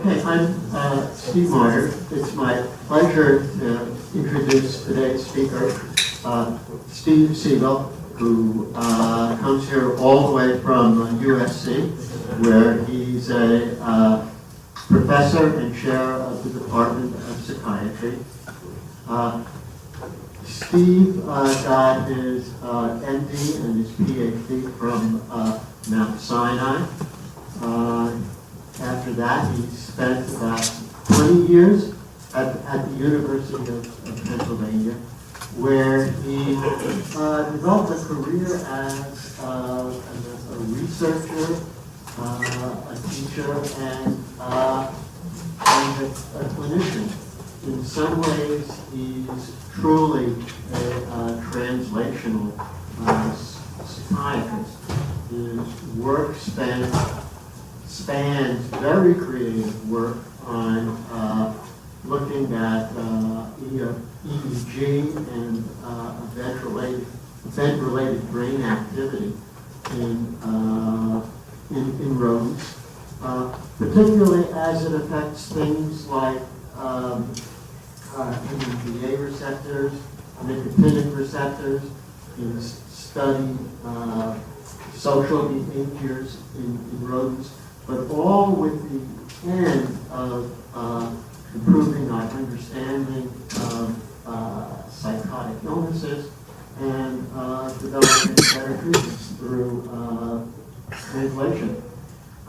Okay, I'm Steve Martyr. It's my pleasure to introduce today's speaker, Steve Siegel, who comes here all the way from USC, where he's a professor and chair of the Department of Psychiatry. Steve got his MD and his PhD from Mount Sinai. After that, he spent about 20 years at the University of Pennsylvania, where he developed a career as a researcher, a teacher, and a clinician. In some ways, he's truly a translational psychiatrist. His work spans very creative work on looking at EEG and event-related brain activity in rodents, particularly as it affects things like NMDA receptors, nicotinic receptors. He's studied social behaviors in rodents, but all with the end of improving our understanding of psychotic illnesses and developing better treatments through translation.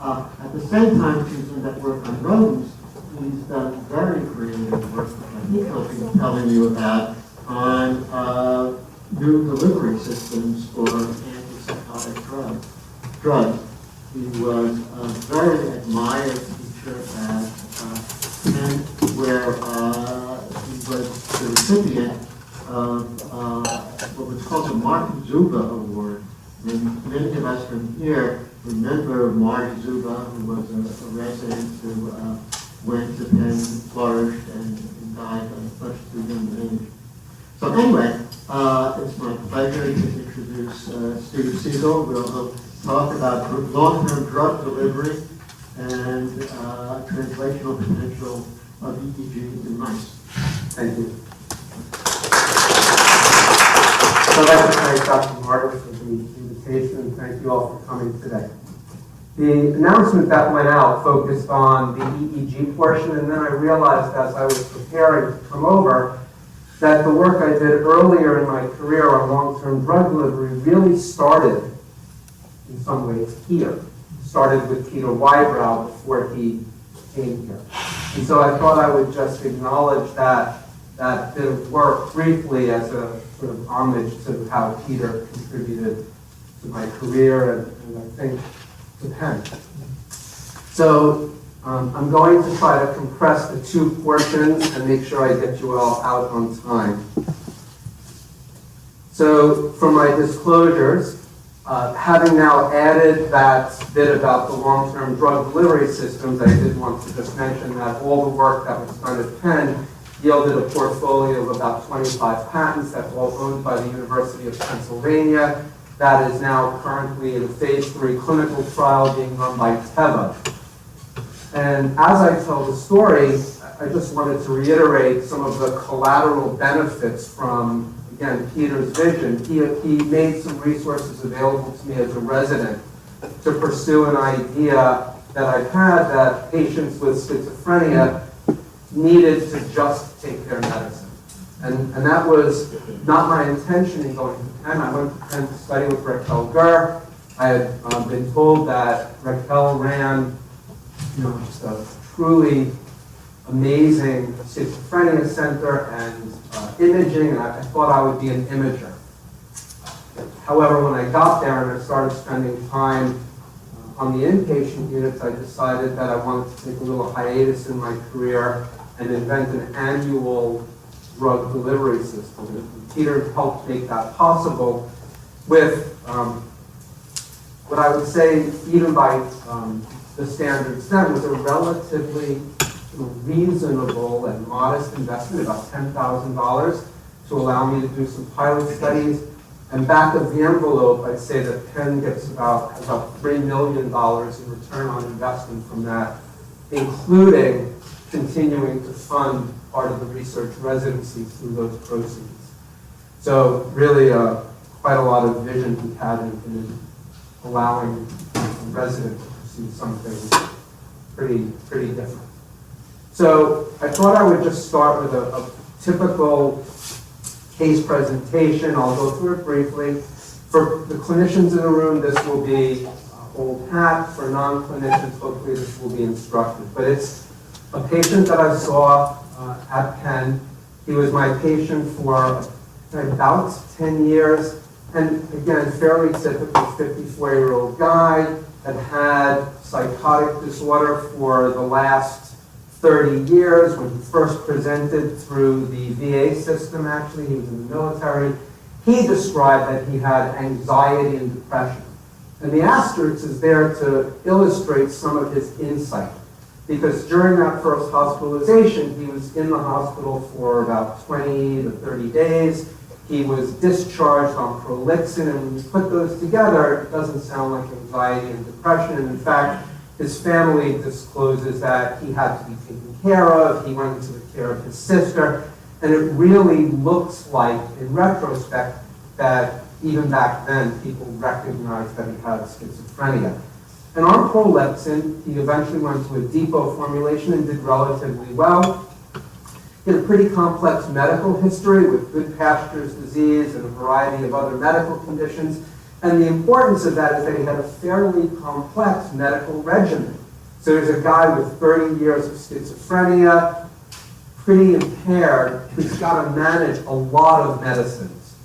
At the same time, he's doing that work on rodents. He's done very creative work, which I think he'll be telling you about, on new delivery systems for antipsychotic drugs. He was a very admired teacher at Penn, where he was the recipient of what was called the Mark Zuba Award. And many of us from here remember Mark Zuba, who was a resident who went to Penn, flourished, and died at much too young age. So anyway, it's my pleasure to introduce Steve Siegel. We'll talk about long-term drug delivery and translational potential of EEGs in mice. Thank you. So I'd like to thank Dr. Martyr for the invitation, and thank you all for coming today. The announcement that went out focused on the EEG portion, and then I realized as I was preparing to come over that the work I did earlier in my career on long-term drug delivery really started, in some ways, here. Started with Peter Wybrow before he came here. And so I thought I would just acknowledge that bit of work briefly as a sort of homage to how Peter contributed to my career and I think to Penn. So I'm going to try to compress the two portions and make sure I get you all out on time. So for my disclosures, having now added that bit about the long-term drug delivery systems, I did want to just mention that all the work that was done at Penn yielded a portfolio of about 25 patents that's all owned by the University of Pennsylvania. That is now currently in a phase 3 clinical trial being run by Teva. And as I tell the story, I just wanted to reiterate some of the collateral benefits from, again, Peter's vision. He made some resources available to me as a resident to pursue an idea that I've had that patients with schizophrenia needed to just take their medicine. And that was not my intention in going to Penn. I went to Penn to study with Raquel Gur. I had been told that Raquel ran just a truly amazing schizophrenia center and imaging, and I thought I would be an imager. However, when I got there and I started spending time on the inpatient units, I decided that I wanted to take a little hiatus in my career and invent an annual drug delivery system. And Peter helped make that possible with what I would say, even by the standards then, was a relatively reasonable and modest investment, about $10,000, to allow me to do some pilot studies. And back of the envelope, I'd say that Penn gets about $3 million in return on investment from that including continuing to fund part of the research residency through those proceeds. So really quite a lot of vision he had in allowing residents to pursue something pretty different. So I thought I would just start with a typical case presentation. I'll go through it briefly. For the clinicians in the room, this will be old hat. For non-clinicians, hopefully this will be instructive. But it's a patient that I saw at Penn. He was my patient for about 10 years. And again, fairly typical 54-year-old guy that had psychotic disorder for the last 30 years. When he first presented through the VA system, actually, he was in the military, he described that he had anxiety and depression. And the asterisk is there to illustrate some of his insight. Because during that first hospitalization, he was in the hospital for about 20 to 30 days. He was discharged on Prolixin, and when you put those together, it doesn't sound like anxiety and depression. And in fact, his family discloses that he had to be taken care of. He went into the care of his sister. And it really looks like, in retrospect, that even back then, people recognized that he had schizophrenia. And on Prolixin, he eventually went to a depot formulation and did relatively well. He had a pretty complex medical history with Goodpasture's disease and a variety of other medical conditions. And the importance of that is that he had a fairly complex medical regimen. So there's a guy with 30 years of schizophrenia, pretty impaired, who's got to manage a lot of medicines.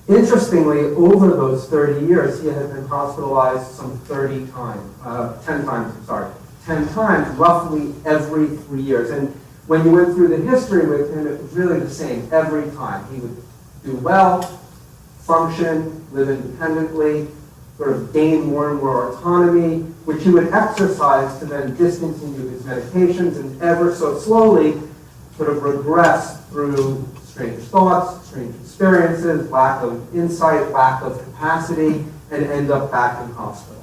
Interestingly, over those 30 years, he had been hospitalized some 10 times, roughly every 3 years. And when you went through the history with him, it was really the same every time. He would do well, function, live independently, sort of gain more and more autonomy, which he would exercise to then discontinue his medications and ever so slowly sort of regress through strange thoughts, strange experiences, lack of insight, lack of capacity, and end up back in hospital.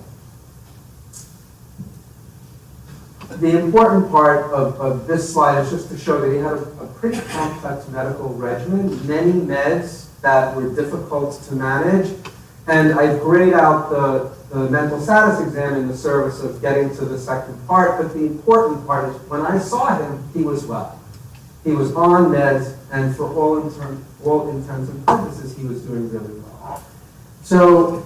The important part of this slide is just to show that he had a pretty complex medical regimen, many meds that were difficult to manage, and I grayed out the mental status exam in the service of getting to the second part, but the important part is when I saw him, he was well. He was on meds, and for all intents and purposes, he was doing really well. So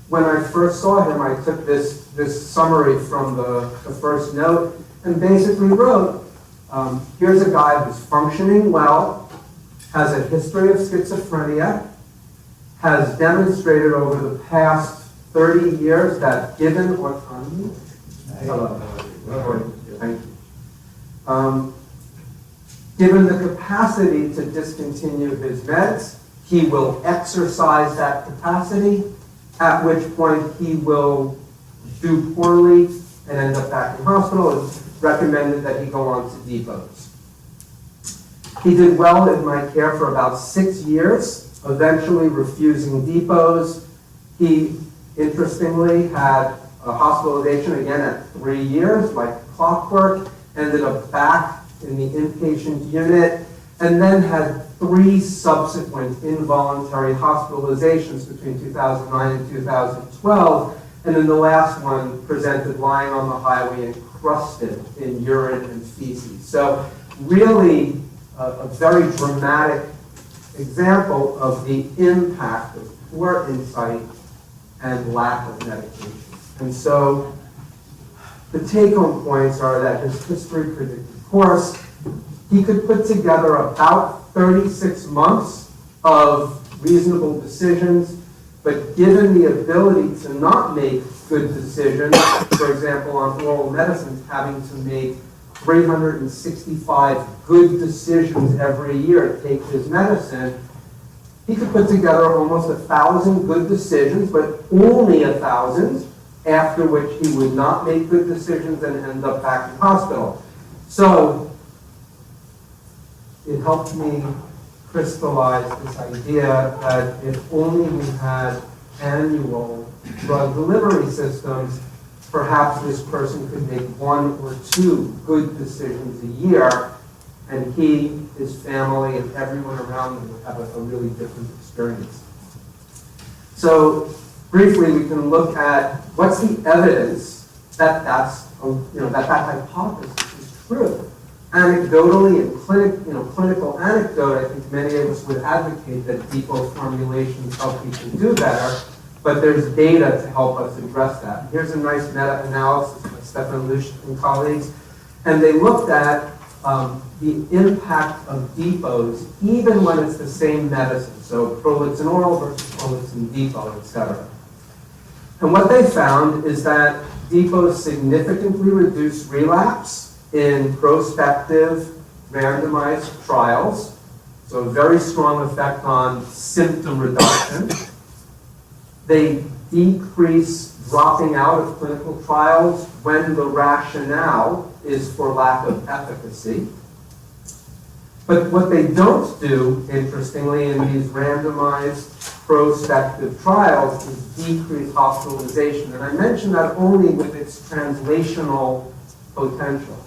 when I first saw him, I took this summary from the first note and basically wrote, here's a guy who's functioning well, has a history of schizophrenia, has demonstrated over the past 30 years that given autonomy, thank you. Given the capacity to discontinue his meds, he will exercise that capacity, at which point he will do poorly and end up back in hospital. It's recommended that he go on to depots. He did well in my care for about 6 years, eventually refusing depots. He, interestingly, had a hospitalization again at 3 years, like clockwork, ended up back in the inpatient unit, and then had 3 subsequent involuntary hospitalizations between 2009 and 2012, and then the last one presented lying on the highway encrusted in urine and feces. So really a very dramatic example of the impact of poor insight and lack of medication. And so the take-home points are that his history predicted course. He could put together about 36 months of reasonable decisions, but given the ability to not make good decisions, for example, on oral medicines, having to make 365 good decisions every year to take his medicine, he could put together almost 1,000 good decisions, but only 1,000, after which he would not make good decisions and end up back in hospital. So it helped me crystallize this idea that if only we had annual drug delivery systems, perhaps this person could make 1 or 2 good decisions a year, and he, his family, and everyone around them would have a really different experience. So briefly, we can look at what's the evidence that that hypothesis is true. Anecdotally and clinical anecdote, I think many of us would advocate that depot formulations help people do better, but there's data to help us address that. Here's a nice meta-analysis by Stefan Lusch and colleagues, and they looked at the impact of depots even when it's the same medicine, so Prolixin oral versus Prolixin depot, etc. And what they found is that depots significantly reduce relapse in prospective randomized trials, so a very strong effect on symptom reduction. They decrease dropping out of clinical trials when the rationale is for lack of efficacy. But what they don't do, interestingly, in these randomized prospective trials is decrease hospitalization. And I mention that only with its translational potential.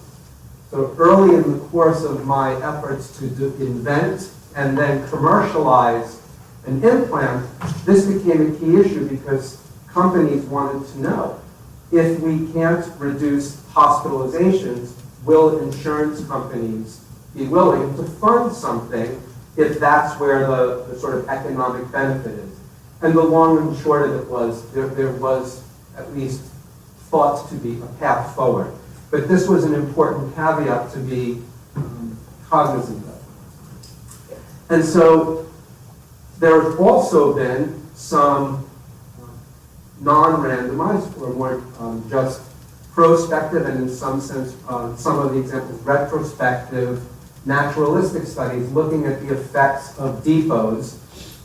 So early in the course of my efforts to invent and then commercialize an implant, this became a key issue because companies wanted to know, if we can't reduce hospitalizations, will insurance companies be willing to fund something if that's where the sort of economic benefit is? And the long and short of it was, there was at least thought to be a path forward. But this was an important caveat to be cognizant of. And so there have also been some non-randomized or more just prospective and in some sense, some of the examples, retrospective, naturalistic studies looking at the effects of depots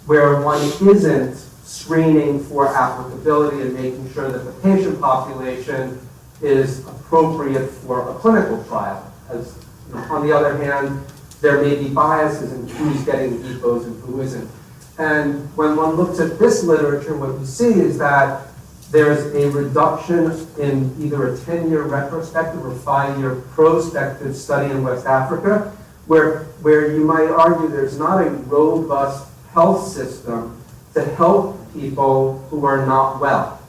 where one isn't screening for applicability and making sure that the patient population is appropriate for a clinical trial. As you know, on the other hand, there may be biases in who's getting depots and who isn't. And when one looks at this literature, what we see is that there's a reduction in either a 10-year retrospective or 5-year prospective study in West Africa, where you might argue there's not a robust health system to help people who are not well.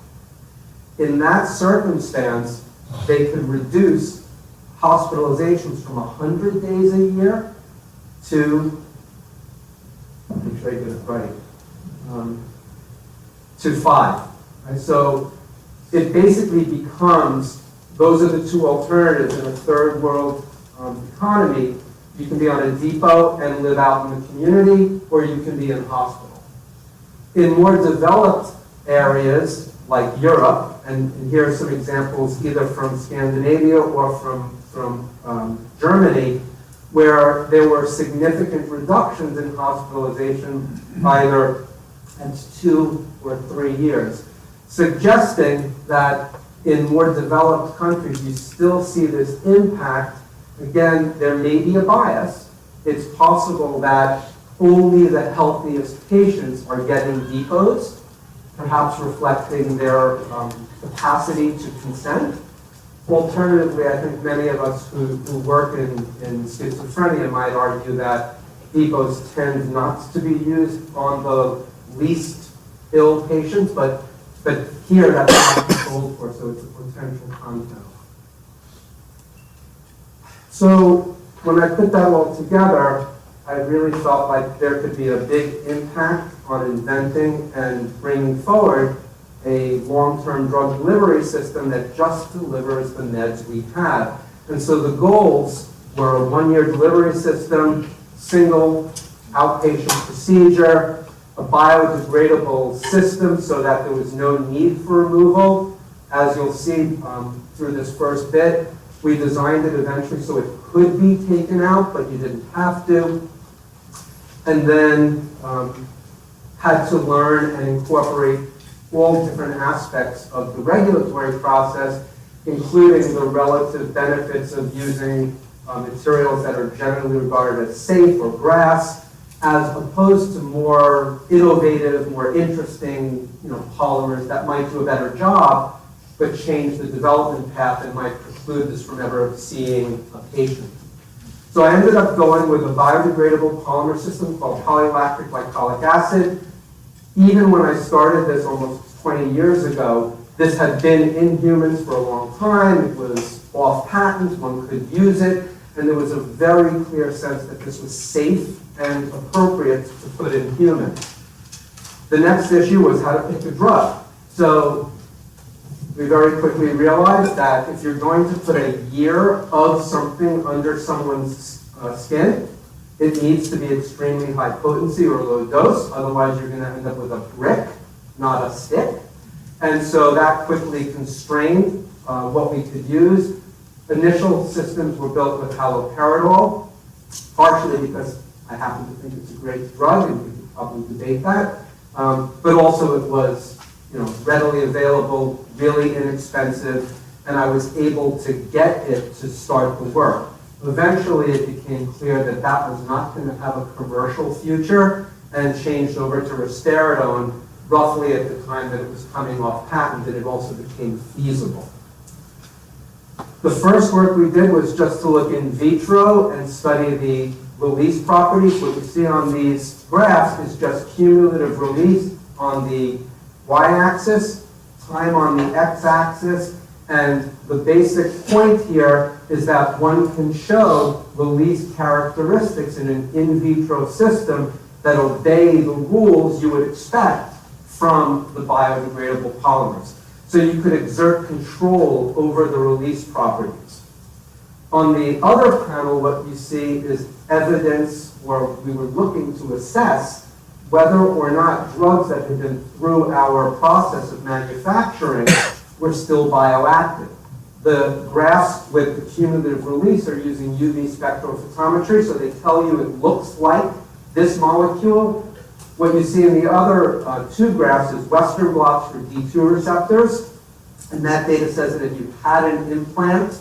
In that circumstance, they could reduce hospitalizations from 100 days a year to, make sure I get it right, to 5. Right? So it basically becomes, those are the 2 alternatives in a third world economy. You can be on a depot and live out in the community, or you can be in hospital. In more developed areas like Europe, and here are some examples either from Scandinavia or from Germany, where there were significant reductions in hospitalization either at 2 or 3 years, suggesting that in more developed countries you still see this impact. Again, there may be a bias. It's possible that only the healthiest patients are getting depots, perhaps reflecting their capacity to consent. Alternatively, I think many of us who work in schizophrenia might argue that depots tend not to be used on the least ill patients, but here that's not controlled for, so it's a potential compound. So when I put that all together, I really felt like there could be a big impact on inventing and bringing forward a long-term drug delivery system that just delivers the meds we have. And so the goals were a 1-year delivery system, single outpatient procedure, a biodegradable system so that there was no need for removal. As you'll see through this first bit, we designed it eventually so it could be taken out, but you didn't have to. And then had to learn and incorporate all different aspects of the regulatory process, including the relative benefits of using materials that are generally regarded as safe or grass, as opposed to more innovative, more interesting polymers that might do a better job, but change the development path and might preclude this from ever seeing a patient. So I ended up going with a biodegradable polymer system called polylactic glycolic acid. Even when I started this almost 20 years ago, this had been in humans for a long time. It was off patent, one could use it, and there was a very clear sense that this was safe and appropriate to put in humans. The next issue was how to pick a drug. So we very quickly realized that if you're going to put a year of something under someone's skin, it needs to be extremely high potency or low dose, otherwise you're going to end up with a brick, not a stick. And so that quickly constrained what we could use. Initial systems were built with haloperidol, partially because I happen to think it's a great drug, and we could probably debate that. But also it was, readily available, really inexpensive, and I was able to get it to start the work. Eventually, it became clear that that was not going to have a commercial future, and changed over to risperidone roughly at the time that it was coming off patent, and it also became feasible. The first work we did was just to look in vitro and study the release properties. What you see on these graphs is just cumulative release on the y-axis, time on the x-axis, and the basic point here is that one can show release characteristics in an in vitro system that obey the rules you would expect from the biodegradable polymers. So you could exert control over the release properties. On the other panel, what you see is evidence where we were looking to assess whether or not drugs that had been through our process of manufacturing were still bioactive. The graphs with the cumulative release are using UV spectrophotometry, so they tell you it looks like this molecule. What you see in the other two graphs is Western blots for D2 receptors, and that data says that if you had an implant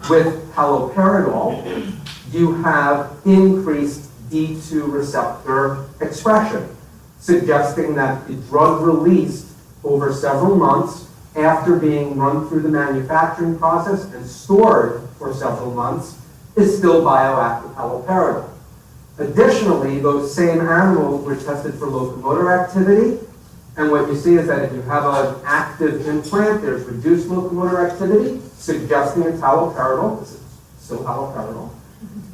with haloperidol, you have increased D2 receptor expression, suggesting that the drug released over several months after being run through the manufacturing process and stored for several months is still bioactive haloperidol. Additionally, those same animals were tested for locomotor activity, and what you see is that if you have an active implant, there's reduced locomotor activity, suggesting it's haloperidol, because it's still haloperidol.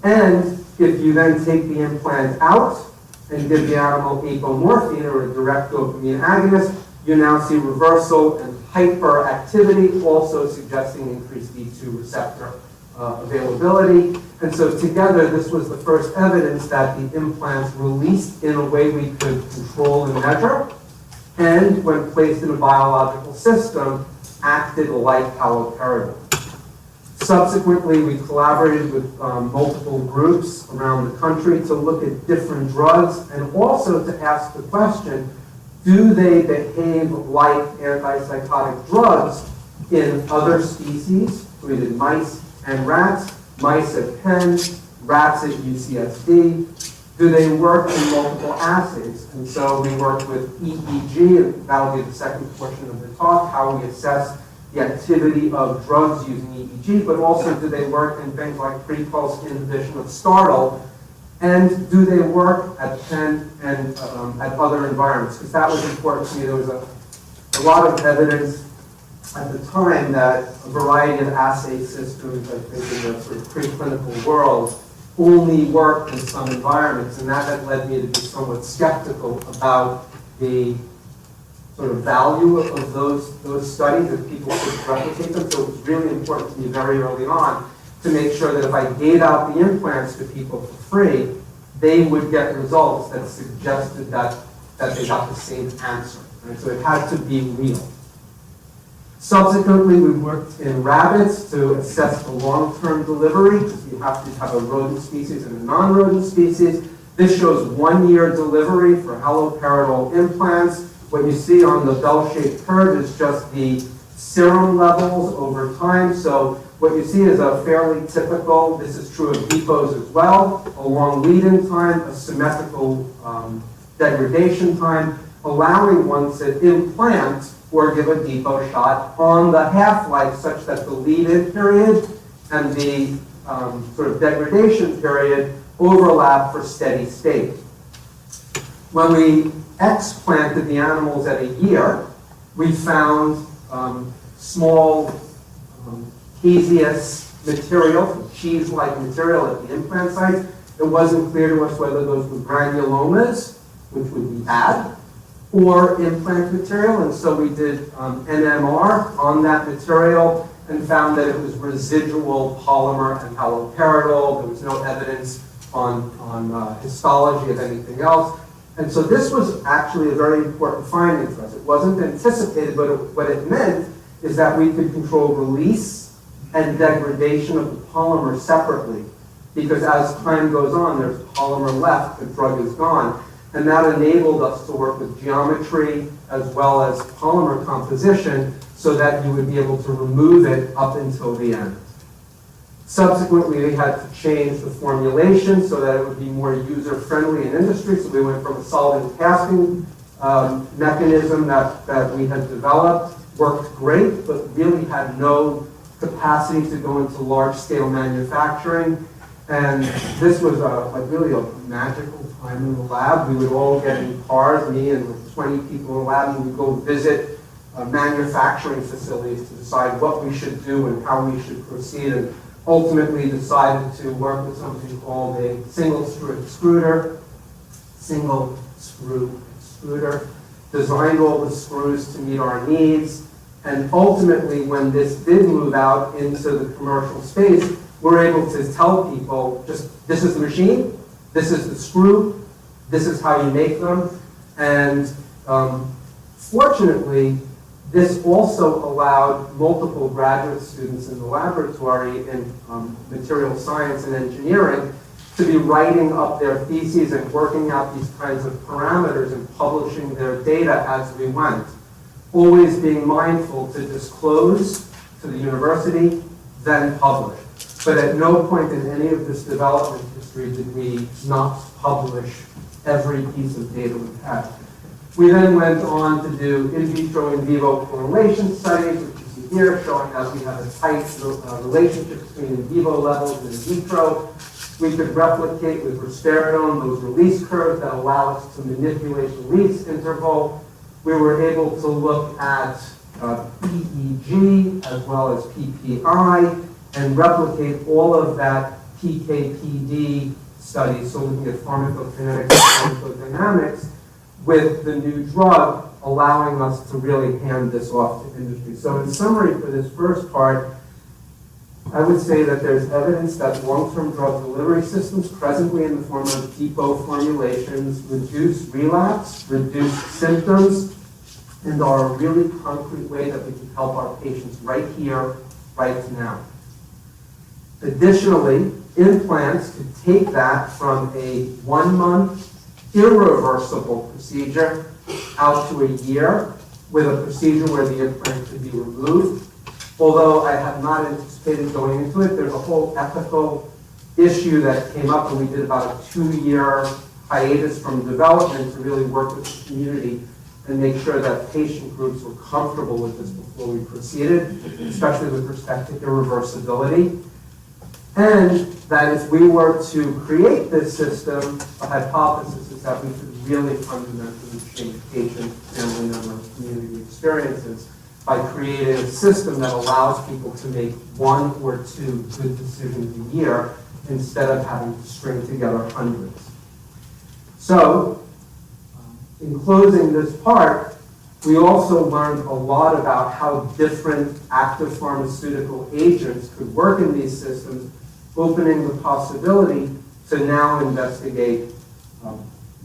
And if you then take the implant out and give the animal apomorphine or a direct dopamine agonist, you now see reversal and hyperactivity, also suggesting increased D2 receptor availability. And so together, this was the first evidence that the implants released in a way we could control and measure, and when placed in a biological system, acted like haloperidol. Subsequently, we collaborated with multiple groups around the country to look at different drugs and also to ask the question, do they behave like antipsychotic drugs in other species? We did mice and rats, mice at Penn, rats at UCSD. Do they work in multiple assays? And so we worked with EEG, and that'll be the second portion of the talk, how we assess the activity of drugs using EEG, but also do they work in things like pre-pulse inhibition of startle, and do they work at Penn and at other environments? Because that was important to me. There was a lot of evidence at the time that a variety of assay systems, I think in the sort of preclinical world, only worked in some environments, and that had led me to be somewhat skeptical about the sort of value of those studies, if people could replicate them. So it was really important to me very early on to make sure that if I gave out the implants to people for free, they would get results that suggested that they got the same answer. Right? So it had to be real. Subsequently, we worked in rabbits to assess the long-term delivery, because you have to have a rodent species and a non-rodent species. This shows 1-year delivery for haloperidol implants. What you see on the bell-shaped curve is just the serum levels over time. So what you see is a fairly typical, this is true of depots as well, a long lead-in time, a symmetrical degradation time, allowing one to implant or give a depot shot on the half-life such that the lead-in period and the sort of degradation period overlap for steady state. When we explanted the animals at a year, we found small caseous material, cheese-like material at the implant sites. It wasn't clear to us whether those were granulomas, which would be bad, or implant material, and so we did NMR on that material and found that it was residual polymer and haloperidol. There was no evidence on histology of anything else. And so this was actually a very important finding for us. It wasn't anticipated, but what it meant is that we could control release and degradation of the polymer separately. Because as time goes on, there's polymer left, the drug is gone. And that enabled us to work with geometry as well as polymer composition so that you would be able to remove it up until the end. Subsequently, we had to change the formulation so that it would be more user-friendly in industry. So we went from a solvent casting mechanism that we had developed, worked great, but really had no capacity to go into large-scale manufacturing. And this was really a magical time in the lab. We would all get in cars, me and 20 people in the lab, and we'd go visit manufacturing facilities to decide what we should do and how we should proceed, and ultimately decided to work with something called a single screw extruder, designed all the screws to meet our needs, and ultimately when this did move out into the commercial space, we're able to tell people, just this is the machine, this is the screw, this is how you make them, and fortunately, this also allowed multiple graduate students in the laboratory in material science and engineering to be writing up their theses and working out these kinds of parameters and publishing their data as we went. Always being mindful to disclose to the university, then publish. But at no point in any of this development history did we not publish every piece of data we had. We then went on to do in vitro, in vivo correlation studies, which you see here, showing that we have a tight relationship between in vivo levels and in vitro. We could replicate with risperidone those release curves that allow us to manipulate the release interval. We were able to look at EEG as well as PPI and replicate all of that PK/PD study, so looking at pharmacokinetics and pharmacodynamics, with the new drug, allowing us to really hand this off to industry. So in summary for this first part, I would say that there's evidence that long-term drug delivery systems presently in the form of depot formulations reduce relapse, reduce symptoms, and are a really concrete way that we can help our patients right here, right now. Additionally, implants could take that from a 1-month irreversible procedure out to a year with a procedure where the implant could be removed. Although I have not anticipated going into it, there's a whole ethical issue that came up, and we did about a 2-year hiatus from development to really work with the community and make sure that patient groups were comfortable with this before we proceeded, especially with respect to irreversibility. And that if we were to create this system, a hypothesis is that we could really fundamentally change patient, family member, community experiences by creating a system that allows people to make 1 or 2 good decisions a year instead of having to string together hundreds. So, in closing this part, we also learned a lot about how different active pharmaceutical agents could work in these systems, opening the possibility to now investigate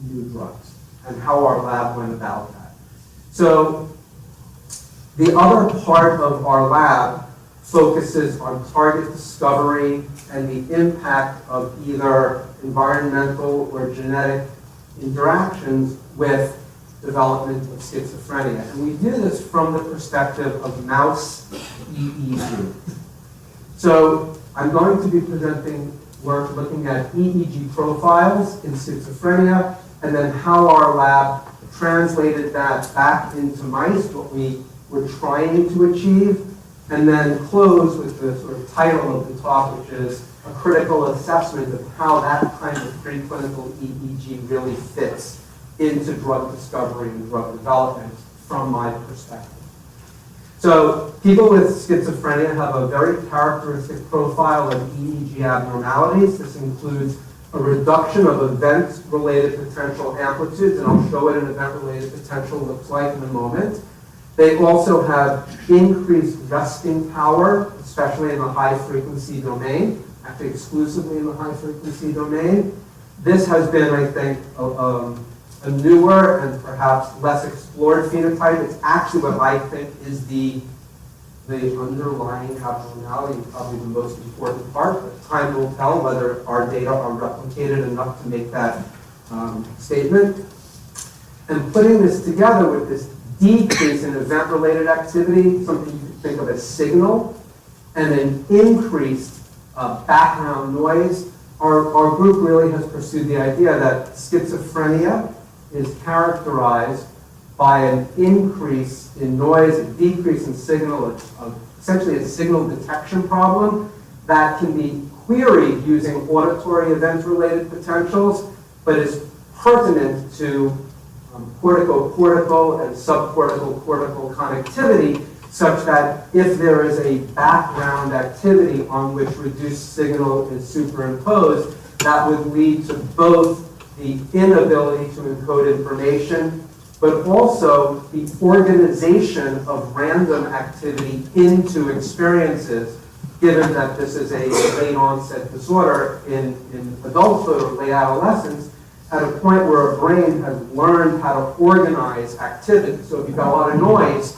new drugs and how our lab went about that. So the other part of our lab focuses on target discovery and the impact of either environmental or genetic interactions with development of schizophrenia. And we do this from the perspective of mouse EEG. So I'm going to be presenting work looking at EEG profiles in schizophrenia, and then how our lab translated that back into mice, what we we're trying to achieve, and then close with the sort of title of the talk, which is a critical assessment of how that kind of preclinical EEG really fits into drug discovery and drug development from my perspective. So people with schizophrenia have a very characteristic profile of EEG abnormalities. This includes a reduction of event-related potential amplitudes, and I'll show what an event-related potential looks like in a moment. They also have increased resting power, especially in the high-frequency domain, actually exclusively in the high-frequency domain. This has been, I think, a newer and perhaps less explored phenotype. It's actually what I think is the underlying abnormality, probably the most important part. But time will tell whether our data are replicated enough to make that statement. And putting this together with this decrease in event-related activity, something you could think of as signal, and an increased background noise, our group really has pursued the idea that schizophrenia is characterized by an increase in noise, a decrease in signal, essentially a signal detection problem that can be queried using auditory event-related potentials, but is pertinent to cortical and subcortical-cortical connectivity, such that if there is a background activity on which reduced signal is superimposed, that would lead to both the inability to encode information, but also the organization of random activity into experiences, given that this is a late onset disorder in adulthood or late adolescence, at a point where a brain has learned how to organize activity. So if you've got a lot of noise,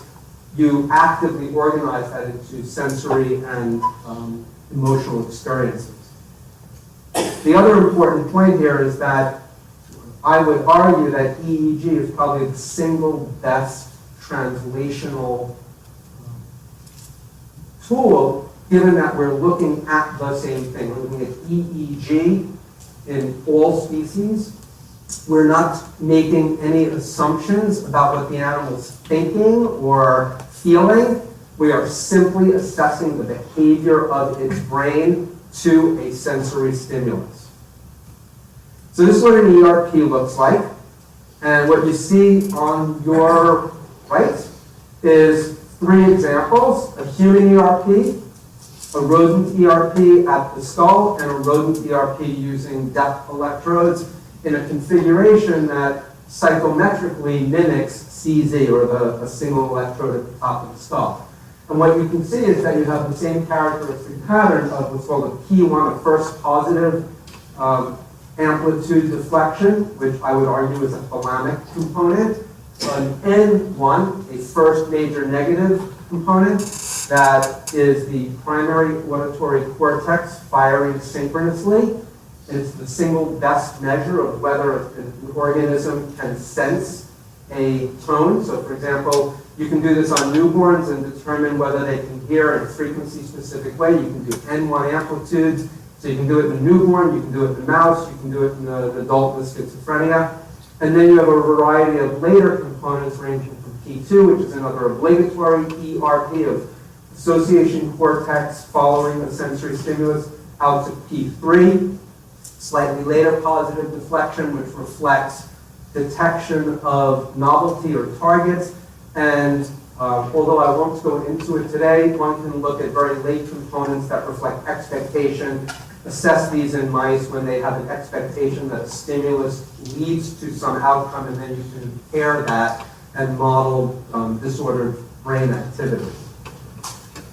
you actively organize that into sensory and emotional experiences. The other important point here is that I would argue that EEG is probably the single best translational tool, given that we're looking at the same thing. We're looking at EEG in all species. We're not making any assumptions about what the animal's thinking or feeling. We are simply assessing the behavior of its brain to a sensory stimulus. So this is what an ERP looks like. And what you see on your right is 3 examples: a human ERP, a rodent ERP at the skull, and a rodent ERP using depth electrodes in a configuration that psychometrically mimics CZ, or a single electrode at the top of the skull. And what you can see is that you have the same characteristic pattern of what's called a P1, a first positive amplitude deflection, which I would argue is a thalamic component, an N1, a first major negative component, that is the primary auditory cortex firing synchronously. It's the single best measure of whether an organism can sense a tone. So for example, you can do this on newborns and determine whether they can hear in a frequency-specific way. You can do N1 amplitudes. So you can do it in a newborn, you can do it in a mouse, you can do it in an adult with schizophrenia. And then you have a variety of later components ranging from P2, which is another obligatory ERP of association cortex following a sensory stimulus, out to P3, slightly later positive deflection, which reflects detection of novelty or targets. And although I won't go into it today, one can look at very late components that reflect expectation, assess these in mice when they have an expectation that a stimulus leads to some outcome, and then you can pair that and model disordered brain activity.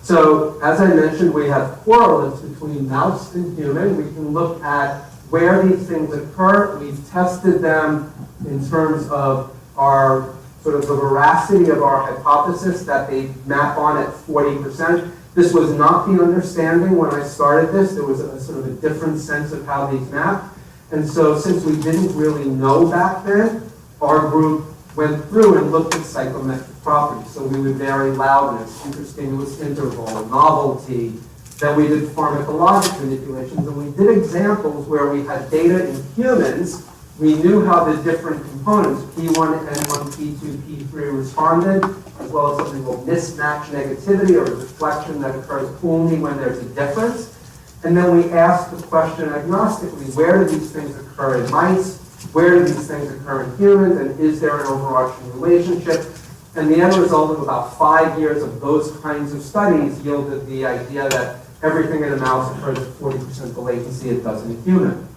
So as I mentioned, we have correlates between mouse and human. We can look at where these things occur. We've tested them in terms of our sort of the veracity of our hypothesis that they map on at 40%. This was not the understanding when I started this. There was a sort of a different sense of how these map. And so since we didn't really know back then, our group went through and looked at psychometric properties. So we would vary loudness, interstimulus interval, novelty. Then we did pharmacologic manipulations, and we did examples where we had data in humans We knew how the different components, P1, N1, P2, P3 responded, as well as something called mismatch negativity, or a deflection that occurs only when there's a difference. And then we asked the question agnostically, where do these things occur in mice? Where do these things occur in humans? And is there an overarching relationship? And the end result of about 5 years of those kinds of studies yielded the idea that everything in a mouse occurs at 40% the latency it does in a human.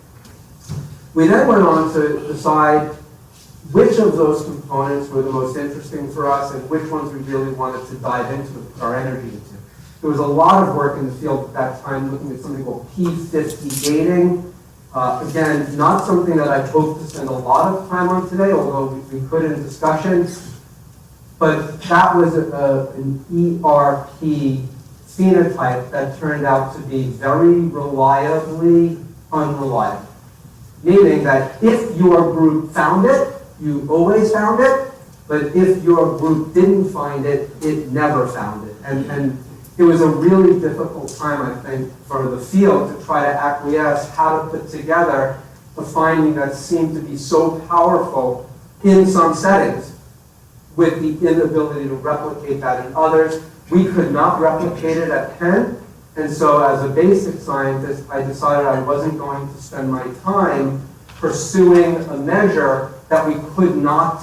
We then went on to decide which of those components were the most interesting for us and which ones we really wanted to dive into and put our energy into. There was a lot of work in the field at that time looking at something called P50 gating. Again, not something that I hope to spend a lot of time on today, although we could in discussion. But that was an ERP phenotype that turned out to be very reliably unreliable. Meaning that if your group found it, you always found it, but if your group didn't find it, it never found it. And it was a really difficult time, I think, for the field to try to acquiesce how to put together a finding that seemed to be so powerful in some settings with the inability to replicate that in others. We could not replicate it at Penn, and so as a basic scientist, I decided I wasn't going to spend my time pursuing a measure that we could not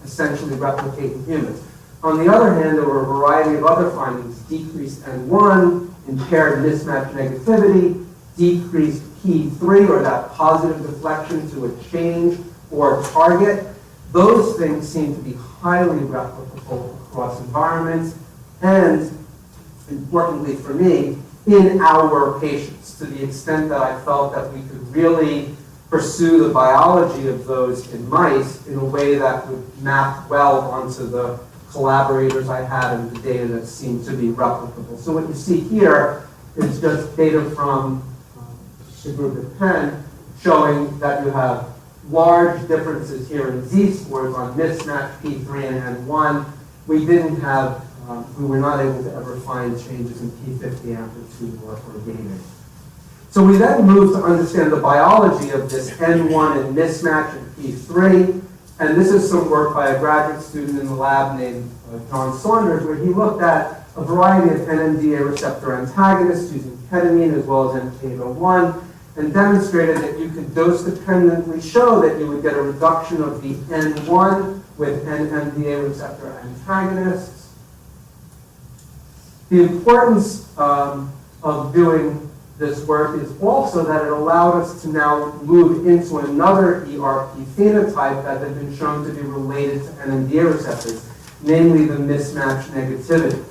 essentially replicate in humans. On the other hand, there were a variety of other findings: decreased N1, impaired mismatch negativity, decreased P3, or that positive deflection to a change or target. Those things seem to be highly replicable across environments, and importantly for me, in our patients, to the extent that I felt that we could really pursue the biology of those in mice in a way that would map well onto the collaborators I had and the data that seemed to be replicable. So what you see here is just data from the group at Penn showing that you have large differences here in z-scores on mismatch P3 and N1. We didn't have, we were not able to ever find changes in P50 amplitude or gating. So we then moved to understand the biology of this N1 and mismatch in P3. And this is some work by a graduate student in the lab named John Saunders, where he looked at a variety of NMDA receptor antagonists using ketamine as well as MK-801, and demonstrated that you could dose-dependently show that you would get a reduction of the N1 with NMDA receptor antagonists. The importance of doing this work is also that it allowed us to now move into another ERP phenotype that had been shown to be related to NMDA receptors, namely the mismatch negativity.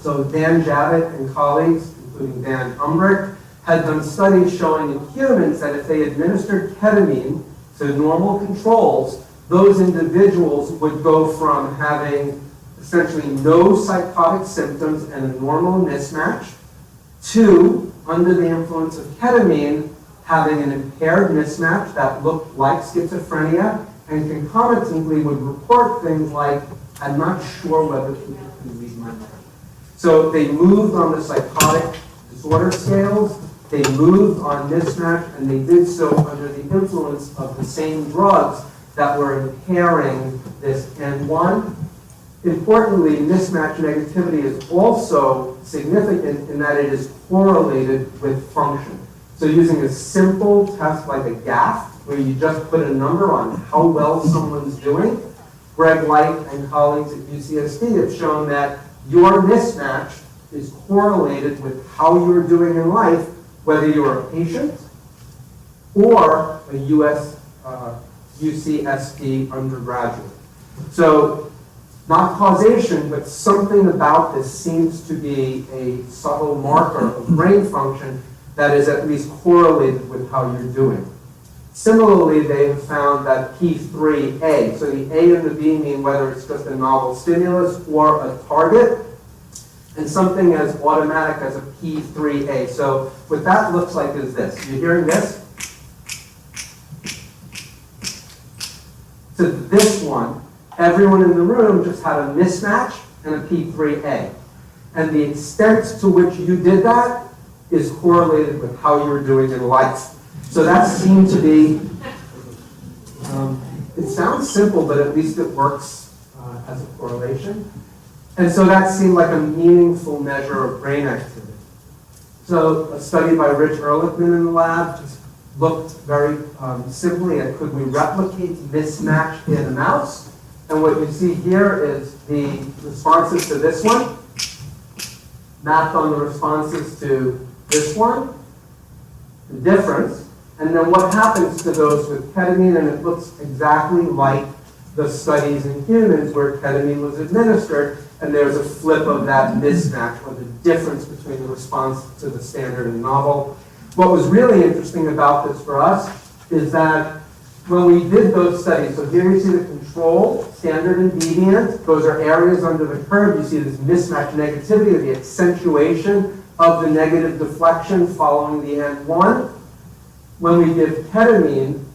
So Dan Javits and colleagues, including Dan Umbrick, had done studies showing in humans that if they administered ketamine to normal controls, those individuals would go from having essentially no psychotic symptoms and a normal mismatch to, under the influence of ketamine, having an impaired mismatch that looked like schizophrenia and concomitantly would report things like, I'm not sure whether people can read my mind. So they moved on the psychotic disorder scales, they moved on mismatch, and they did so under the influence of the same drugs that were impairing this N1. Importantly, mismatch negativity is also significant in that it is correlated with function. So using a simple test like a GAF, where you just put a number on how well someone's doing, Greg Light and colleagues at UCSD have shown that your mismatch is correlated with how you're doing in life, whether you're a patient or a UCSD undergraduate. So not causation, but something about this seems to be a subtle marker of brain function that is at least correlated with how you're doing. Similarly, they have found that P3A, so the A and the B mean whether it's just a novel stimulus or a target, and something as automatic as a P3A. So what that looks like is this. You're hearing this? So this one, everyone in the room just had a mismatch and a P3A. And the extent to which you did that is correlated with how you're doing in life. So that seemed to be, it sounds simple, but at least it works as a correlation. And so that seemed like a meaningful measure of brain activity. So a study by Rich Ehrlichman in the lab just looked very simply at could we replicate mismatch in a mouse? And what you see here is the responses to this one mapped on the responses to this one, the difference, and then what happens to those with ketamine, and it looks exactly like the studies in humans where ketamine was administered, and there's a flip of that mismatch, or the difference between the response to the standard and novel. What was really interesting about this for us is that when we did those studies, so here you see the control, standard and deviant, those are areas under the curve. You see this mismatch negativity, or the accentuation of the negative deflection following the N1. When we give ketamine,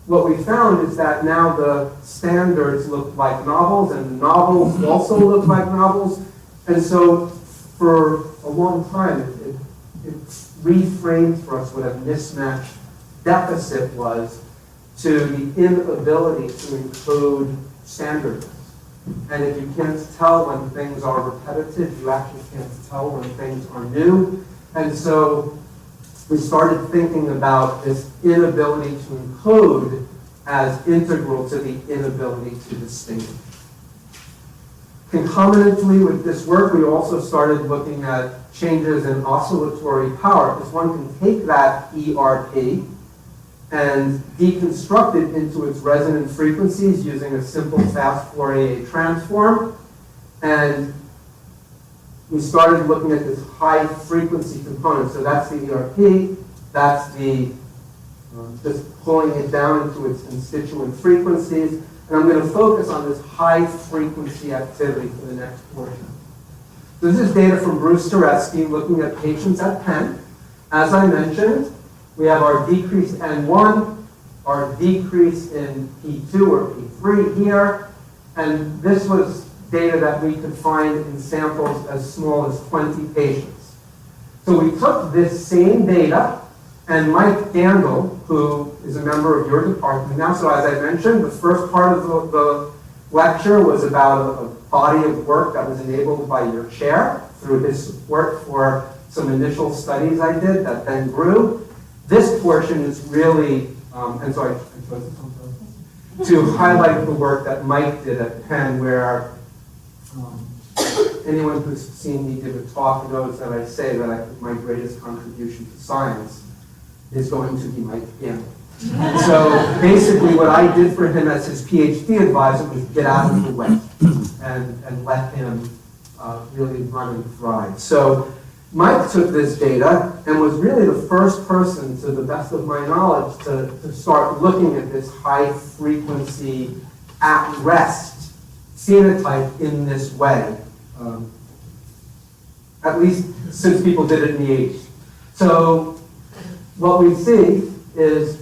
what we found is that now the standards look like novels, and the novels also look like novels. And so for a long time, it reframed for us what a mismatch deficit was to the inability to encode standards. And if you can't tell when things are repetitive, you actually can't tell when things are new. And so we started thinking about this inability to encode as integral to the inability to distinguish. Concomitantly with this work, we also started looking at changes in oscillatory power, because one can take that ERP and deconstruct it into its resonant frequencies using a simple fast Fourier transform. And we started looking at this high frequency component. So that's the ERP, that's the just pulling it down into its constituent frequencies. And I'm going to focus on this high frequency activity for the next portion. So this is data from Bruce Turetsky looking at patients at Penn. As I mentioned, we have our decreased N1, our decrease in P2 or P3 here. And this was data that we could find in samples as small as 20 patients. So we took this same data, and Mike Gandel, who is a member of your department now, so as I mentioned, the first part of the lecture was about a body of work that was enabled by your chair through his support for some initial studies I did that then grew. This portion is really, and so I chose to highlight the work that Mike did at Penn, where anyone who's seen me give a talk knows that I say that my greatest contribution to science is going to be Mike Gandel. So basically what I did for him as his PhD advisor was get out of the way and let him really run and thrive. So Mike took this data and was really the first person, to the best of my knowledge, to start looking at this high frequency at rest phenotype in this way, at least since people did it in the 80s. So what we see is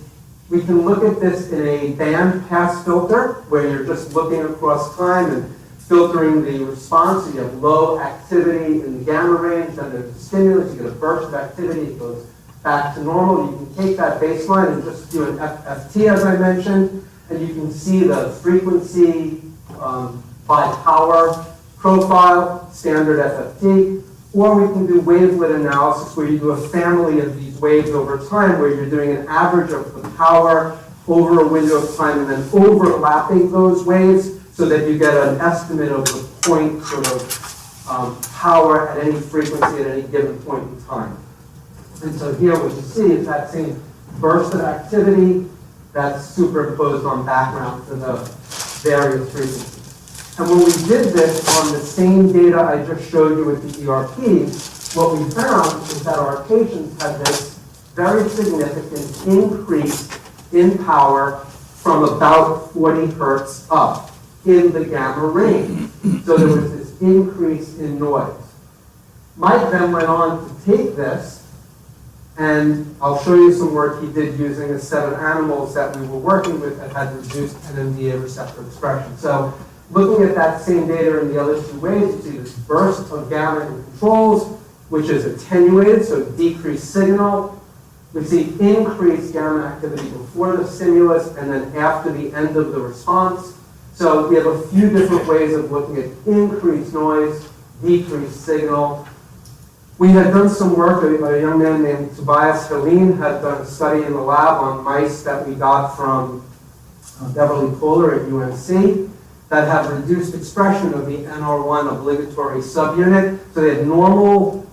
we can look at this in a band pass filter, where you're just looking across time and filtering the response. So you have low activity in the gamma range, then there's a stimulus, you get a burst of activity, it goes back to normal. You can take that baseline and just do an FFT, as I mentioned, and you can see the frequency by power profile, standard FFT. Or we can do wavelet analysis, where you do a family of these waves over time, where you're doing an average of the power over a window of time and then overlapping those waves so that you get an estimate of the point sort of power at any frequency at any given point in time. And so here what you see is that same burst of activity that's superimposed on background for the various frequencies. And when we did this on the same data I just showed you with the ERP, what we found is that our patients had this very significant increase in power from about 40 hertz up in the gamma range. So there was this increase in noise. Mike then went on to take this, and I'll show you some work he did using a set of animals that we were working with that had reduced NMDA receptor expression. So looking at that same data in the other two ways, you see this burst of gamma in controls, which is attenuated, so decreased signal. We see increased gamma activity before the stimulus and then after the end of the response. So we have a few different ways of looking at increased noise, decreased signal. We had done some work, a young man named Tobias Helene had done a study in the lab on mice that we got from Beverly Kohler at UNC that have reduced expression of the NR1 obligatory subunit. So they had normal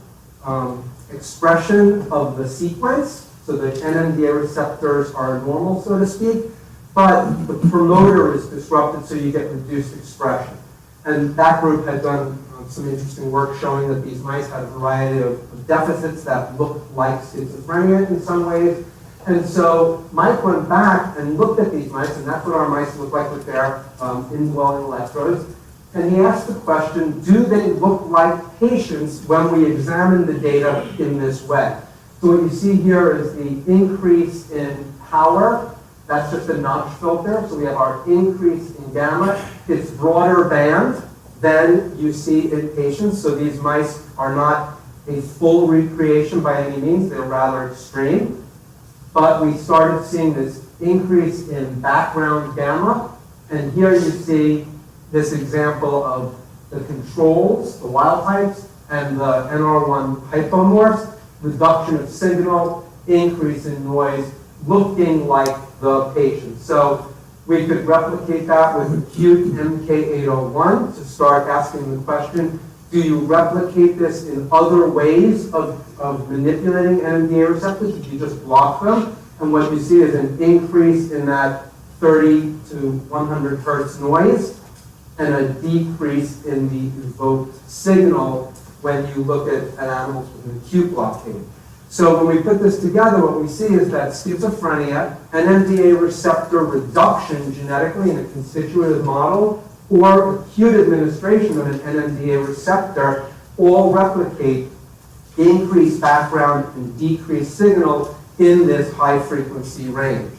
expression of the sequence, so the NMDA receptors are normal, so to speak, but the promoter is disrupted, so you get reduced expression. And that group had done some interesting work showing that these mice had a variety of deficits that looked like schizophrenia in some ways. And so Mike went back and looked at these mice, and that's what our mice look like with their indwelling electrodes. And he asked the question, do they look like patients when we examine the data in this way? So what you see here is the increase in power. That's just a notch filter. So we have our increase in gamma. It's broader band than you see in patients. So these mice are not a full recreation by any means. They're rather extreme. But we started seeing this increase in background gamma. And here you see this example of the controls, the wild types, and the NR1 hypomorphs, reduction of signal, increase in noise, looking like the patient. So we could replicate that with acute MK801 to start asking the question, do you replicate this in other ways of manipulating NMDA receptors if you just block them? And what you see is an increase in that 30 to 100 hertz noise and a decrease in the evoked signal when you look at animals with an acute blockade. So when we put this together, what we see is that schizophrenia, NMDA receptor reduction genetically in a constitutive model, or acute administration of an NMDA receptor all replicate increased background and decreased signal in this high frequency range.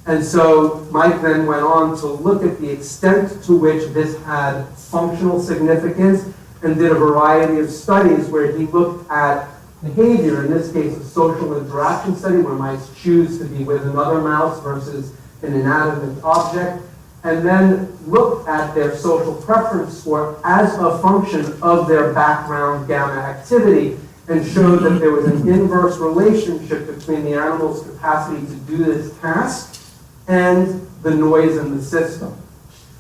And so Mike then went on to look at the extent to which this had functional significance and did a variety of studies where he looked at behavior, in this case a social interaction study where mice choose to be with another mouse versus an inanimate object, and then looked at their social preference score as a function of their background gamma activity and showed that there was an inverse relationship between the animal's capacity to do this task and the noise in the system.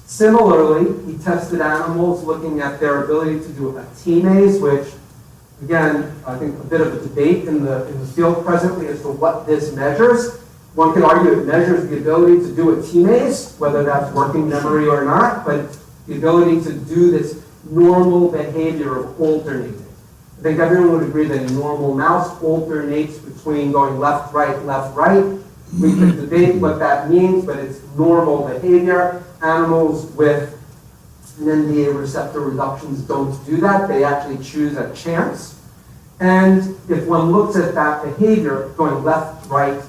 Similarly, he tested animals looking at their ability to do a T-maze, which, again, I think a bit of a debate in the field presently as to what this measures. One could argue it measures the ability to do a T-maze, whether that's working memory or not, but the ability to do this normal behavior of alternating. I think everyone would agree that a normal mouse alternates between going left, right. We could debate what that means, but it's normal behavior. Animals with an NMDA receptor reductions don't do that. They actually choose at chance. And if one looks at that behavior, going left, right,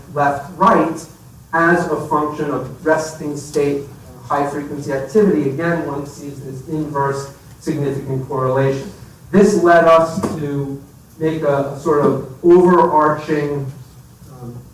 as a function of resting state, high frequency activity, again, one sees this inverse significant correlation. This led us to make a sort of overarching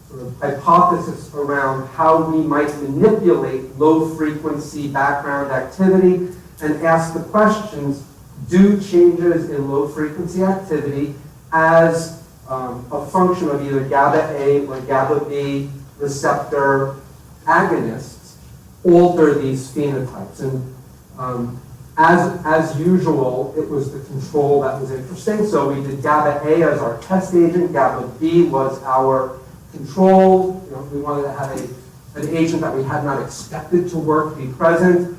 sort of hypothesis around how we might manipulate low frequency background activity and ask the questions, do changes in low frequency activity as a function of either GABA A or GABA B receptor agonists alter these phenotypes? And as usual, it was the control that was interesting. So we did GABA A as our test agent. GABA B was our control. We wanted to have an agent that we had not expected to work be present.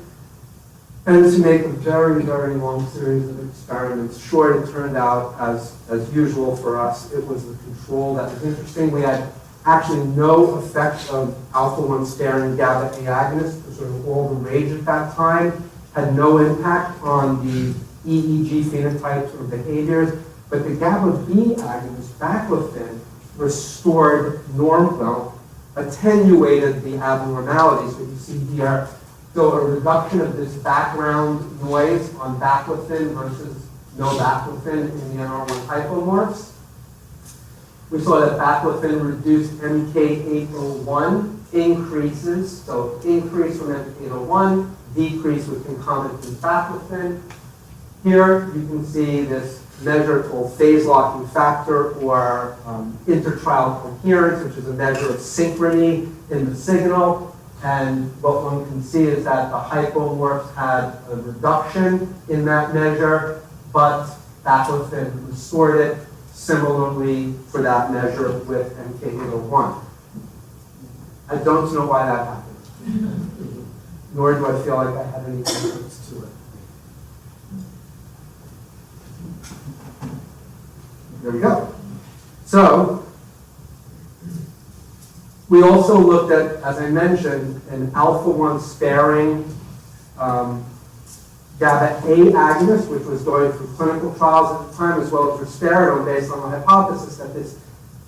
And to make a very, very long series of experiments short, it turned out, as usual for us, it was the control that was interesting. We had actually no effect of alpha-1 sparing GABA A agonists, was sort of all the rage at that time, had no impact on the EEG phenotypes or behaviors, but the GABA B agonist, baclofen, restored attenuated the abnormalities that you see here. So a reduction of this background noise on baclofen versus no baclofen in the NR1 hypomorphs. We saw that baclofen reduced MK801 increases, so increase from MK801, decrease with concomitant baclofen. Here you can see this measure called phase locking factor, or intertrial coherence, which is a measure of synchrony in the signal. And what one can see is that the hypomorphs had a reduction in that measure, but baclofen restored it. Similarly for that measure with MK801. I don't know why that happened, nor do I feel like I have any inputs to it. There we go. So, we also looked at, as I mentioned, an alpha-1 sparing GABA-A agonist, which was going through clinical trials at the time, as well as risperidone, based on the hypothesis that this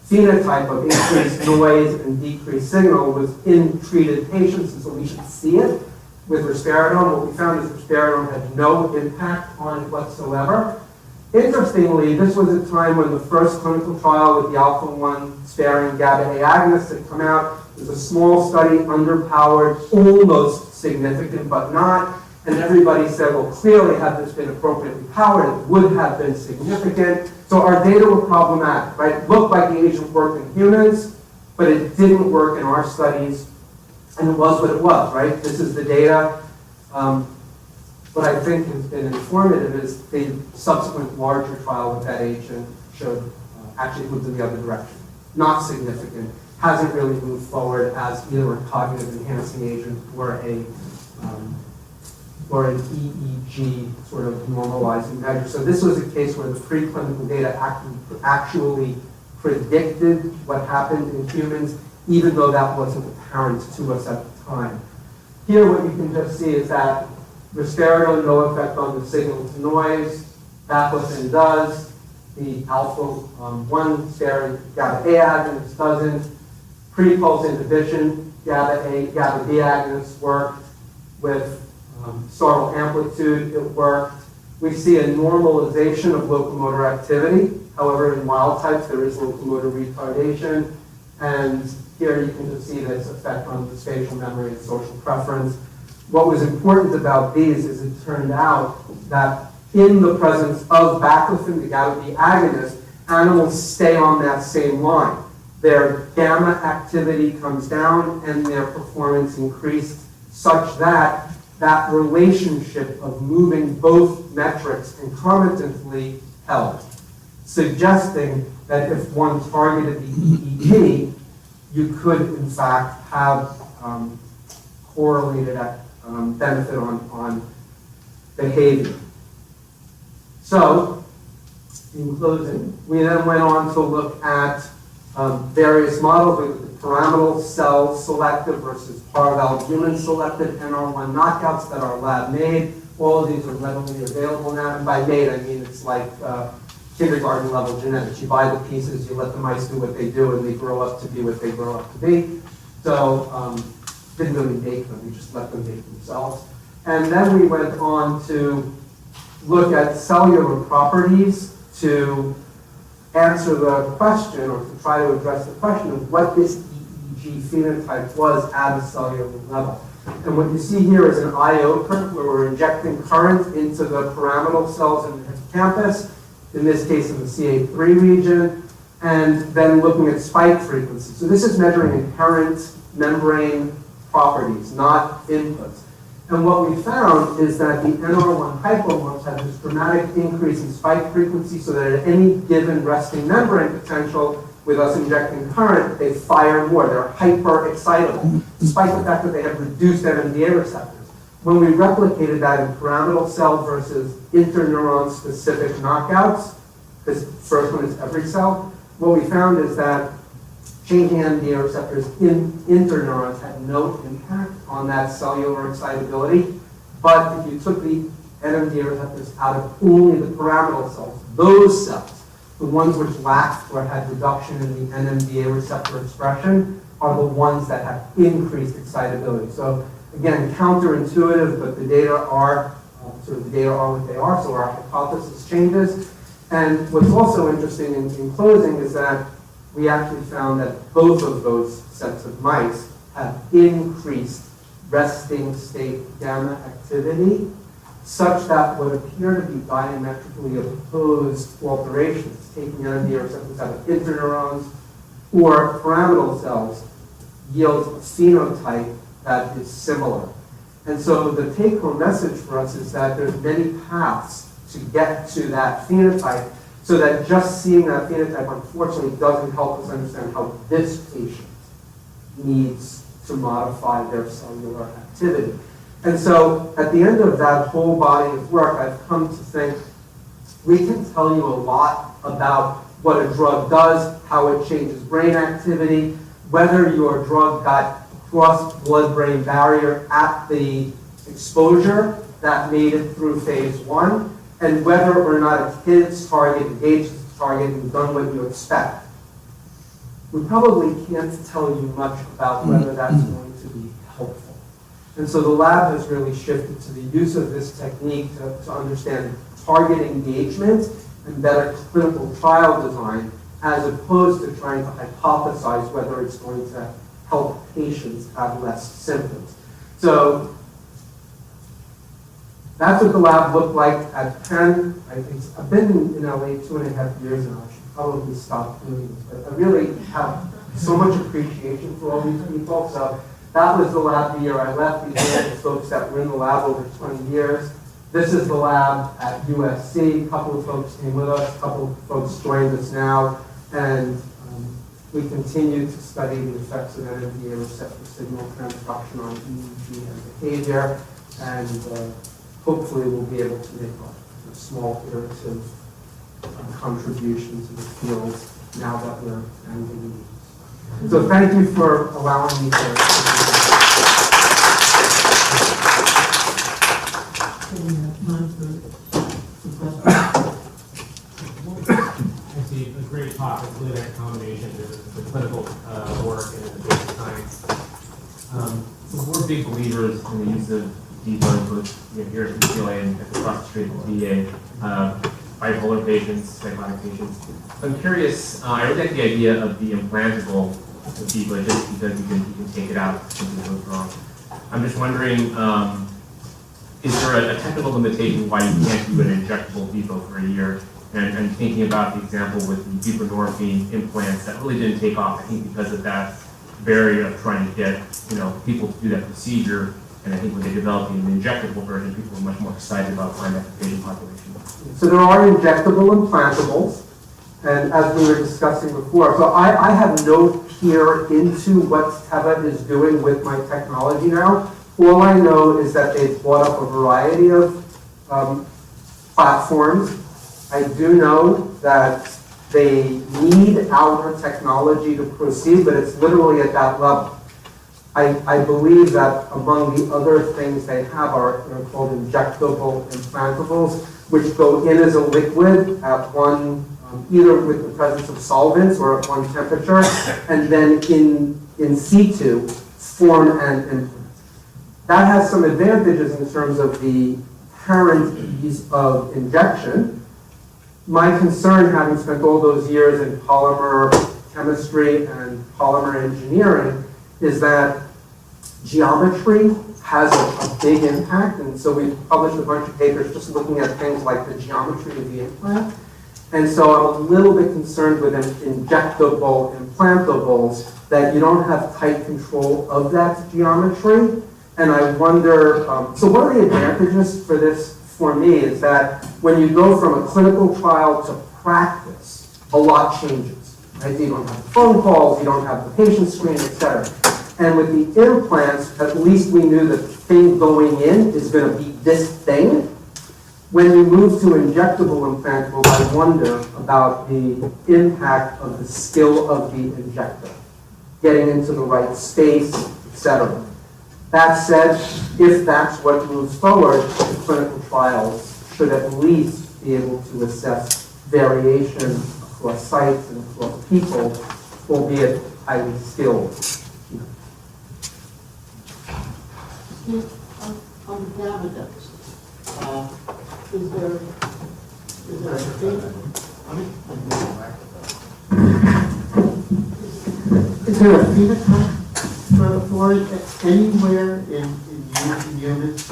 phenotype of increased noise and decreased signal was in treated patients, and so we should see it with risperidone. What we found is risperidone had no impact on it whatsoever. Interestingly, this was a time when the first clinical trial with the alpha-1 sparing GABA-A agonist had come out. It was a small study, underpowered, almost significant, but not. And everybody said, well, clearly, had this been appropriately powered, it would have been significant. So our data were problematic, right? It looked like the agent worked in humans, but it didn't work in our studies. And it was what it was, right? This is the data. What I think has been informative is the subsequent larger trial with that agent showed actually moved in the other direction. Not significant. Hasn't really moved forward as either a cognitive enhancing agent or an EEG sort of normalizing measure. So this was a case where the preclinical data actually predicted what happened in humans, even though that wasn't apparent to us at the time. Here what you can just see is that risperidone, no effect on the signal to noise. Baclofen does. The alpha-1 sparing GABA-A agonist doesn't. Pre-pulse inhibition, GABA-B agonists worked. With startle amplitude, it worked. We see a normalization of locomotor activity. However, in wild types, there is locomotor retardation. And here you can just see this effect on the spatial memory and social preference. What was important about these is it turned out that in the presence of baclofen, the GABA-B agonist, animals stay on that same line. Their gamma activity comes down and their performance increased such that that relationship of moving both metrics concomitantly held, suggesting that if one targeted the EEG, you could in fact have correlated benefit on behavior. So, in closing, we then went on to look at various models. We looked at pyramidal cell selective versus parval human selective NR1 knockouts that our lab made. All of these are readily available now. And by made, I mean it's like kindergarten level genetics. You buy the pieces, you let the mice do what they do, and they grow up to be what they grow up to be. So, didn't really make them, we just let them make themselves. And then we went on to look at cellular properties to answer the question, or to try to address the question of what this EEG phenotype was at a cellular level. And what you see here is an IO curve where we're injecting current into the pyramidal cells in the hippocampus, in this case in the CA3 region, and then looking at spike frequency. So this is measuring inherent membrane properties, not inputs. And what we found is that the NR1 hypomorphs have this dramatic increase in spike frequency so that at any given resting membrane potential, with us injecting current, they fire more. They're hyper-excitable, despite the fact that they have reduced NMDA receptors. When we replicated that in pyramidal cell versus interneuron-specific knockouts, this first one is every cell, what we found is that changing NMDA receptors in interneurons had no impact on that cellular excitability. But if you took the NMDA receptors out of only the pyramidal cells, those cells, the ones which lacked or had reduction in the NMDA receptor expression, are the ones that have increased excitability. So again, counterintuitive, but the data are what they are, so our hypothesis changes. And what's also interesting in closing is that we actually found that both of those sets of mice have increased resting state gamma activity, such that what appear to be diametrically opposed alterations, taking NMDA receptors out of interneurons or pyramidal cells, yields a phenotype that is similar. And so the take-home message for us is that there's many paths to get to that phenotype, so that just seeing that phenotype unfortunately doesn't help us understand how this patient needs to modify their cellular activity. And so at the end of that whole body of work, I've come to think we can tell you a lot about what a drug does, how it changes brain activity, whether your drug got across blood-brain barrier at the exposure that made it through phase 1, and whether or not a kid's target engaged its target and done what you expect. We probably can't tell you much about whether that's going to be helpful. And so the lab has really shifted to the use of this technique to understand target engagement and better clinical trial design, as opposed to trying to hypothesize whether it's going to help patients have less symptoms. So that's what the lab looked like at Penn. I've been in LA 2.5 years now. I should probably stop doing this, but I really have so much appreciation for all these people. So that was the lab year I left. These are the folks that were in the lab over 20 years. This is the lab at USC. A couple of folks came with us. A couple of folks joined us now. And we continue to study the effects of NMDA receptor signal transduction on EEG and behavior. And hopefully we'll be able to make a small iterative contribution to the field now that we're ending these. So thank you for allowing me to. I see a great talk. It's really that combination of the clinical work and the basic science. So we're big believers in the use of deep learning here at UCLA and across the street at the VA, bipolar patients, psychotic patients. I'm curious, I really like the idea of the implantable deeper just because you can take it out if something goes wrong. I'm just wondering, is there a technical limitation why you can't do an injectable depot for a year? And thinking about the example with the buprenorphine implants that really didn't take off, I think because of that barrier of trying to get people to do that procedure. And I think when they developed the injectable version, people were much more excited about finding that patient population. So there are injectable implantables, and as we were discussing before, so I have no peer into what Teva is doing with my technology now. All I know is that they've brought up a variety of platforms. I do know that they need our technology to proceed, but it's literally at that level. I believe that among the other things they have are called injectable implantables, which go in as a liquid at one, either with the presence of solvents or at one temperature, and then in situ form an implant. That has some advantages in terms of the apparent ease of injection. My concern, having spent all those years in polymer chemistry and polymer engineering, is that geometry has a big impact, and so we published a bunch of papers just looking at things like the geometry of the implant. And so I'm a little bit concerned with injectable implantables that you don't have tight control of that geometry. And I wonder, so one of the advantages for this for me is that when you go from a clinical trial to practice, a lot changes. Right? You don't have the phone calls, you don't have the patient screen, etc. And with the implants, at least we knew that the thing going in is going to be this thing. When we move to injectable implantables, I wonder about the impact of the skill of the injector, getting into the right space, etc. That said, if that's what moves forward, the clinical trials should at least be able to assess variation across sites and across people, albeit highly skilled. On the gamma dose, is there a thing? there a phenotype for it anywhere in humans?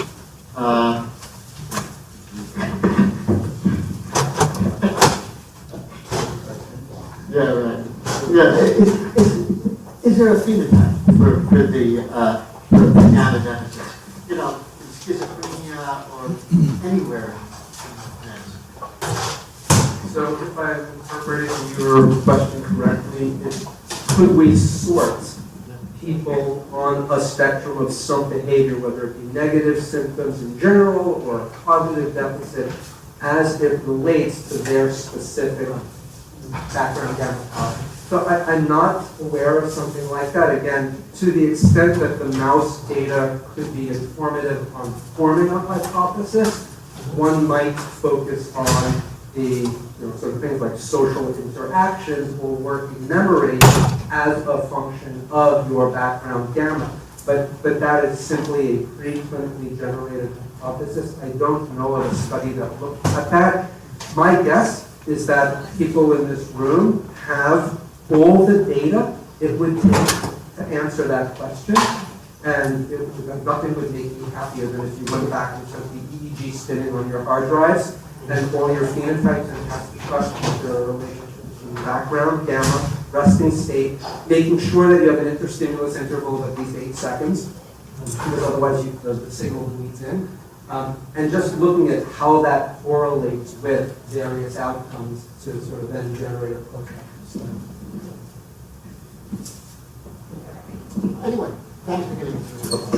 Yeah, right. Yeah, is there a phenotype for the gamma deficit? You know, schizophrenia or anywhere. So if I'm interpreting your question correctly, could we sort people on a spectrum of some behavior, whether it be negative symptoms in general or a cognitive deficit, as it relates to their specific background gamma power? So I'm not aware of something like that. Again, to the extent that the mouse data could be informative on forming a hypothesis, one might focus on the sort of things like social interactions or working memory as a function of your background gamma. But that is simply a pre-clinically generated hypothesis. I don't know of a study that looked at that. My guess is that people in this room have all the data it would take to answer that question. And nothing would make me happier than if you went back and took the EEG spinning on your hard drives and all your phenotypes and asked the question of the relationship between background, gamma, resting state, making sure that you have an interstimulus interval of at least 8 seconds, because otherwise the signal bleeds in. And just looking at how that correlates with various outcomes to sort of then generate a protracted study. Anyway, thanks for getting through.